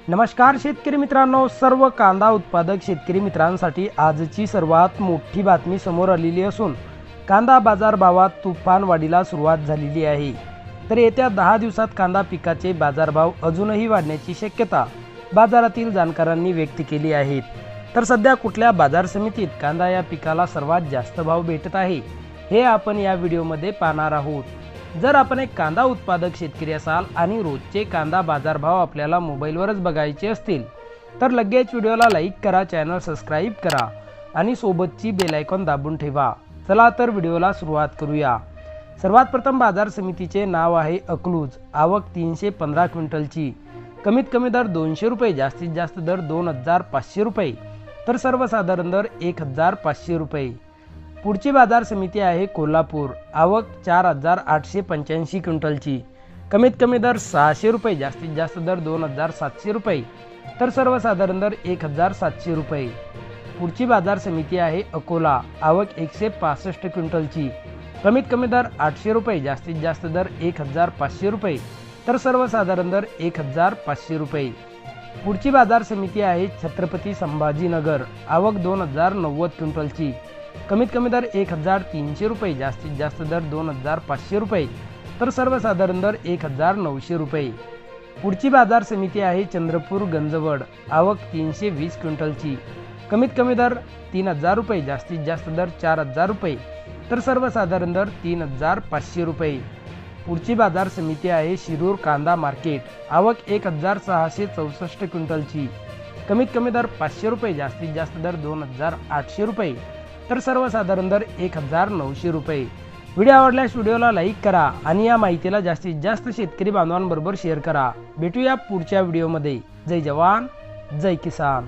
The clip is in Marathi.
नमस्कार शेतकरी मित्रांनो, सर्व कांदा उत्पादक शेतकरी मित्रांसाठी आजची सर्वात मोठी बातमी समोर आलेली असून कांदा बाजार भावात तुफान वाढीला सुरुवात झालेली आहे। तर येत्या 10 दिवसात कांदा पिकाचे बाजारभाव अजूनही वाढण्याची शक्यता बाजारातील जाणकारांनी व्यक्त केली आहे। तर सध्या कुठल्या बाजार समितीत कांदा या पिकाला सर्वात जास्त भाव भेटत आहे हे आपण या व्हिडिओमध्ये पाहणार आहोत। जर आपण एक कांदा उत्पादक शेतकरी असाल आणि रोजचे कांदा बाजारभाव आपल्याला मोबाईलवरच बघायचे असतील तर लगेच व्हिडिओला लाईक करा, चॅनल सबस्क्राईब करा आणि सोबतची बेल आयकॉन दाबून ठेवा। चला तर व्हिडिओला सुरुवात करूया। सर्वात प्रथम बाजार समितीचे नाव आहे अकलूज। आवक 315 क्विंटलची, कमीत कमी दर 200 रुपये, जास्तीत जास्त दर 2500 रुपये, तर सर्वसाधारण दर 1500 रुपये। पुढची बाजार समिती आहे कोल्हापूर। आवक 4885 क्विंटलची, कमीत कमी दर 600 रुपये, जास्तीत जास्त दर 2700 रुपये, तर सर्वसाधारण दर 1700 रुपये। पुढची बाजार समिती आहे अकोला। आवक 165 क्विंटलची, कमीत कमी दर 800 रुपये, जास्तीत जास्त दर 1500 रुपये, तर सर्वसाधारण दर 1500 रुपये। पुढची बाजार समिती आहे छत्रपती संभाजीनगर। आवक 2090 क्विंटलची, कमीत कमी दर 1300 रुपये, जास्तीत जास्त दर 2500 रुपये, तर सर्वसाधारण दर 1900 रुपये। पुढची बाजार समिती आहे चंद्रपूर गंजवड। आवक 320 क्विंटलची, कमीत कमी दर 3000 रुपये, जास्तीत जास्त दर 4000 रुपये, तर सर्वसाधारण दर 3500 रुपये। पुढची बाजार समिती आहे शिरूर कांदा मार्केट। आवक 1664 क्विंटलची, कमीत कमी दर 500 रुपये, जास्तीत जास्त दर 2800 रुपये, तर सर्वसाधारण दर 1900 रुपये। व्हिडिओ आवडल्यास व्हिडिओला लाईक करा आणि या माहितीला जास्तीत जास्त शेतकरी बांधवांबरोबर शेअर करा। भेटूया पुढच्या व्हिडिओमध्ये। जय जवान, जय किसान।